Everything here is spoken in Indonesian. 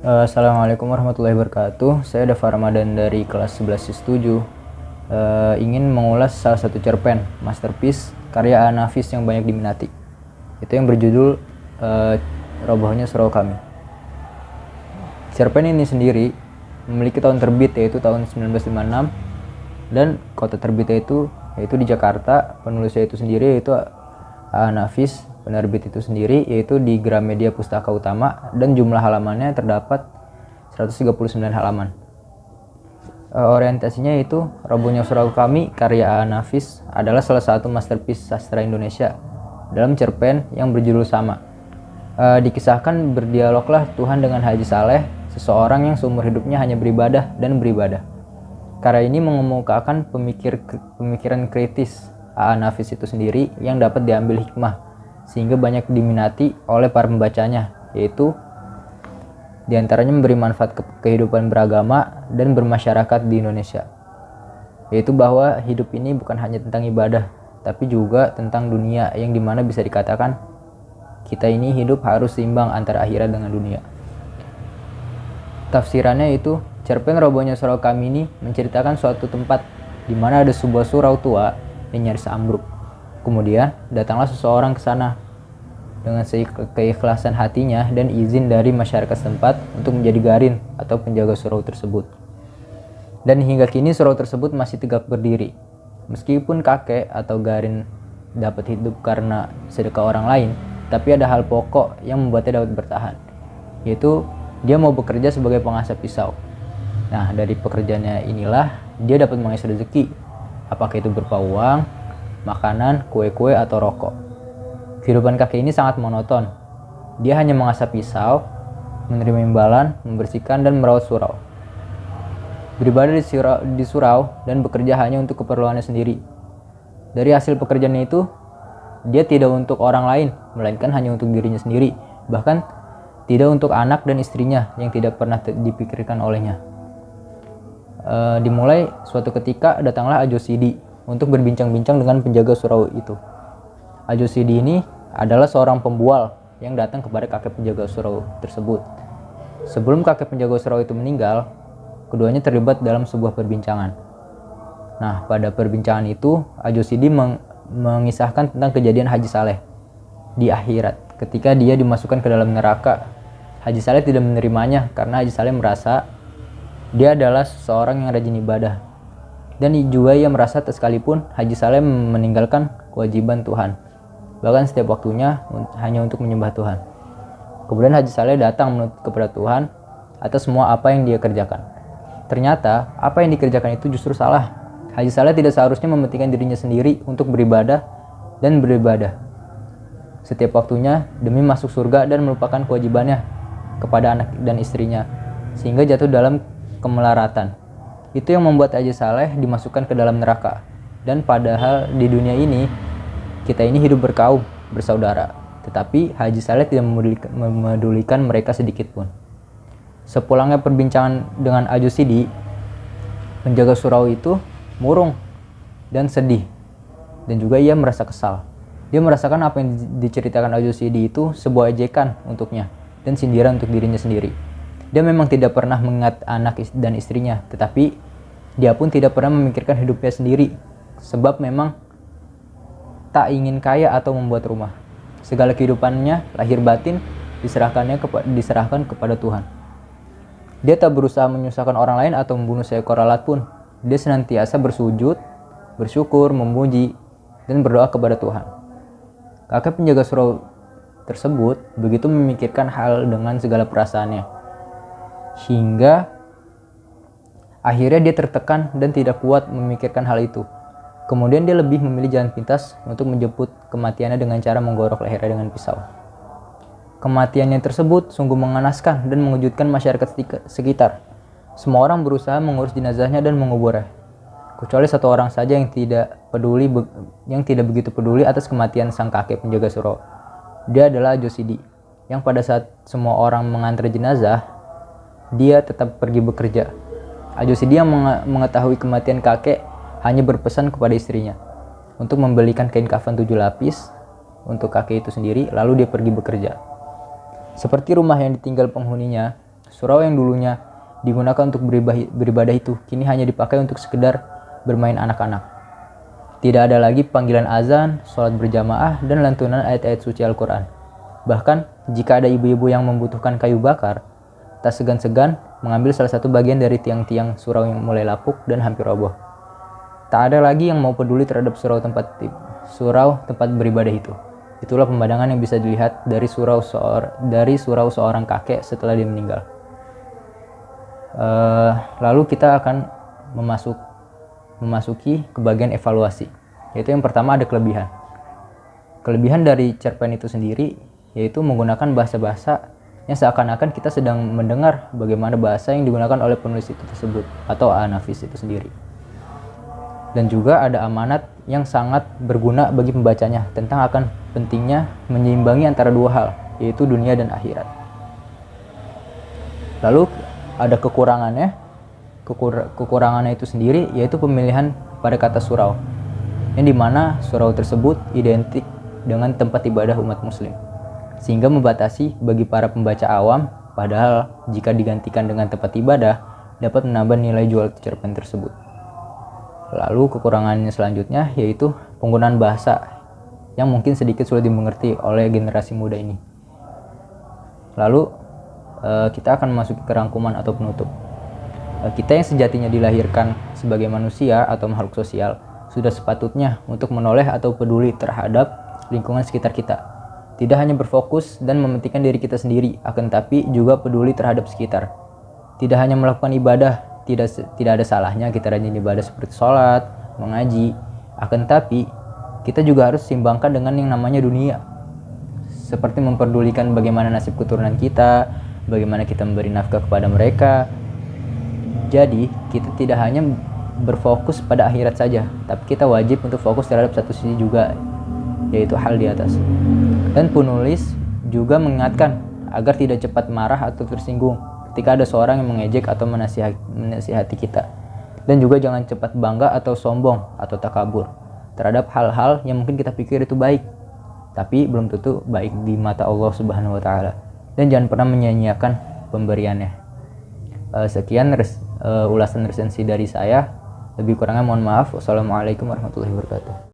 Assalamualaikum warahmatullahi wabarakatuh. Saya Dava Ramadan dari kelas 11 7. Ingin mengulas salah satu cerpen masterpiece karya Nafis yang banyak diminati. Itu yang berjudul Robohnya Surau Kami. Cerpen ini sendiri memiliki tahun terbit yaitu tahun 1956 dan kota terbitnya yaitu di Jakarta. Penulisnya itu sendiri yaitu Nafis. Penerbit itu sendiri yaitu di Gramedia Pustaka Utama dan jumlah halamannya terdapat 139 halaman. Orientasinya itu Robohnya Surau Kami karya Nafis adalah salah satu masterpiece sastra Indonesia dalam cerpen yang berjudul sama. Dikisahkan berdialoglah Tuhan dengan Haji Saleh, seseorang yang seumur hidupnya hanya beribadah dan beribadah. Karya ini mengemukakan pemikiran kritis Nafis itu sendiri yang dapat diambil hikmah sehingga banyak diminati oleh para pembacanya, yaitu diantaranya memberi manfaat kehidupan beragama dan bermasyarakat di Indonesia, yaitu bahwa hidup ini bukan hanya tentang ibadah tapi juga tentang dunia, yang dimana bisa dikatakan kita ini hidup harus seimbang antara akhirat dengan dunia. Tafsirannya itu cerpen Robohnya Surau Kami ini menceritakan suatu tempat di mana ada sebuah surau tua yang nyaris ambruk. Kemudian datanglah seseorang ke sana dengan keikhlasan hatinya dan izin dari masyarakat setempat untuk menjadi garin atau penjaga surau tersebut. Dan hingga kini surau tersebut masih tegak berdiri. Meskipun kakek atau garin dapat hidup karena sedekah orang lain, tapi ada hal pokok yang membuatnya dapat bertahan, yaitu dia mau bekerja sebagai pengasap pisau. Nah, dari pekerjaannya inilah dia dapat mengais rezeki, apakah itu berupa uang, makanan, kue-kue, atau rokok. Kehidupan kakek ini sangat monoton. Dia hanya mengasap pisau, menerima imbalan, membersihkan, dan merawat surau. Beribadah di surau dan bekerja hanya untuk keperluannya sendiri. Dari hasil pekerjaannya itu, dia tidak untuk orang lain, melainkan hanya untuk dirinya sendiri. Bahkan tidak untuk anak dan istrinya yang tidak pernah dipikirkan olehnya. Dimulai suatu ketika datanglah Ajo Sidi untuk berbincang-bincang dengan penjaga surau itu. Ajo Sidi ini adalah seorang pembual yang datang kepada kakek penjaga surau tersebut. Sebelum kakek penjaga surau itu meninggal, keduanya terlibat dalam sebuah perbincangan. Nah, pada perbincangan itu, Ajo Sidi mengisahkan tentang kejadian Haji Saleh di akhirat. Ketika dia dimasukkan ke dalam neraka, Haji Saleh tidak menerimanya karena Haji Saleh merasa dia adalah seorang yang rajin ibadah. Dan juga ia merasa sekalipun Haji Saleh meninggalkan kewajiban Tuhan, bahkan setiap waktunya hanya untuk menyembah Tuhan. Kemudian Haji Saleh datang menuntut kepada Tuhan atas semua apa yang dia kerjakan. Ternyata apa yang dikerjakan itu justru salah. Haji Saleh tidak seharusnya mementingkan dirinya sendiri untuk beribadah dan beribadah setiap waktunya demi masuk surga dan melupakan kewajibannya kepada anak dan istrinya, sehingga jatuh dalam kemelaratan. Itu yang membuat Haji Saleh dimasukkan ke dalam neraka. Dan padahal di dunia ini kita ini hidup berkaum, bersaudara, tetapi Haji Saleh tidak memedulikan mereka sedikit pun. Sepulangnya perbincangan dengan Ajo Sidi, penjaga surau itu murung dan sedih, dan juga ia merasa kesal. Dia merasakan apa yang diceritakan Ajo Sidi itu sebuah ejekan untuknya dan sindiran untuk dirinya sendiri. Dia memang tidak pernah mengingat anak dan istrinya, tetapi dia pun tidak pernah memikirkan hidupnya sendiri, sebab memang tak ingin kaya atau membuat rumah. Segala kehidupannya, lahir batin, diserahkan kepada Tuhan. Dia tak berusaha menyusahkan orang lain atau membunuh seekor lalat pun. Dia senantiasa bersujud, bersyukur, memuji, dan berdoa kepada Tuhan. Kakek penjaga surau tersebut begitu memikirkan hal dengan segala perasaannya, hingga akhirnya dia tertekan dan tidak kuat memikirkan hal itu. Kemudian dia lebih memilih jalan pintas untuk menjemput kematiannya dengan cara menggorok lehernya dengan pisau. Kematiannya tersebut sungguh mengenaskan dan mengejutkan masyarakat sekitar. Semua orang berusaha mengurus jenazahnya dan menguburnya, kecuali satu orang saja yang tidak begitu peduli atas kematian sang kakek penjaga surau. Dia adalah Ajo Sidi, yang pada saat semua orang mengantar jenazah, dia tetap pergi bekerja. Ajo Sidi yang mengetahui kematian kakek hanya berpesan kepada istrinya untuk membelikan kain kafan 7 lapis untuk kakek itu sendiri, lalu dia pergi bekerja. Seperti rumah yang ditinggal penghuninya, Surau yang dulunya digunakan untuk beribadah itu kini hanya dipakai untuk sekedar bermain anak-anak. Tidak ada lagi panggilan azan, sholat berjamaah, dan lantunan ayat-ayat suci Al-Quran. Bahkan, jika ada ibu-ibu yang membutuhkan kayu bakar, tak segan-segan mengambil salah satu bagian dari tiang-tiang surau yang mulai lapuk dan hampir roboh. Tak ada lagi yang mau peduli terhadap surau tempat beribadah itu. Itulah pemandangan yang bisa dilihat dari surau seorang kakek setelah dia meninggal. Lalu kita akan memasuki ke bagian evaluasi, yaitu yang pertama ada kelebihan. Kelebihan dari cerpen itu sendiri yaitu menggunakan bahasa-bahasa yang seakan-akan kita sedang mendengar bagaimana bahasa yang digunakan oleh penulis itu tersebut atau An-Nafis itu sendiri. Dan juga ada amanat yang sangat berguna bagi pembacanya tentang akan pentingnya menyeimbangi antara dua hal, yaitu dunia dan akhirat. Lalu ada kekurangannya. Kekurangannya itu sendiri yaitu pemilihan pada kata surau, yang dimana surau tersebut identik dengan tempat ibadah umat muslim, sehingga membatasi bagi para pembaca awam, padahal jika digantikan dengan tempat ibadah dapat menambah nilai jual cerpen tersebut. Lalu kekurangannya selanjutnya yaitu penggunaan bahasa yang mungkin sedikit sulit dimengerti oleh generasi muda ini. Lalu kita akan memasuki ke rangkuman atau penutup. Kita yang sejatinya dilahirkan sebagai manusia atau makhluk sosial sudah sepatutnya untuk menoleh atau peduli terhadap lingkungan sekitar kita. Tidak hanya berfokus dan mementingkan diri kita sendiri, akan tapi juga peduli terhadap sekitar. Tidak hanya melakukan ibadah, tidak ada salahnya kita rajin ibadah seperti sholat, mengaji, akan tapi kita juga harus seimbangkan dengan yang namanya dunia, seperti memperdulikan bagaimana nasib keturunan kita, bagaimana kita memberi nafkah kepada mereka. Jadi kita tidak hanya berfokus pada akhirat saja, tapi kita wajib untuk fokus terhadap satu sisi juga, yaitu hal di atas. Dan penulis juga mengingatkan agar tidak cepat marah atau tersinggung ketika ada seorang yang mengejek atau menasihati kita. Dan juga jangan cepat bangga atau sombong atau takabur terhadap hal-hal yang mungkin kita pikir itu baik, tapi belum tentu baik di mata Allah Subhanahu wa Ta'ala. Dan jangan pernah menyia-nyiakan pemberiannya. Sekian ulasan resensi dari saya. Lebih kurangnya mohon maaf. Wassalamualaikum warahmatullahi wabarakatuh.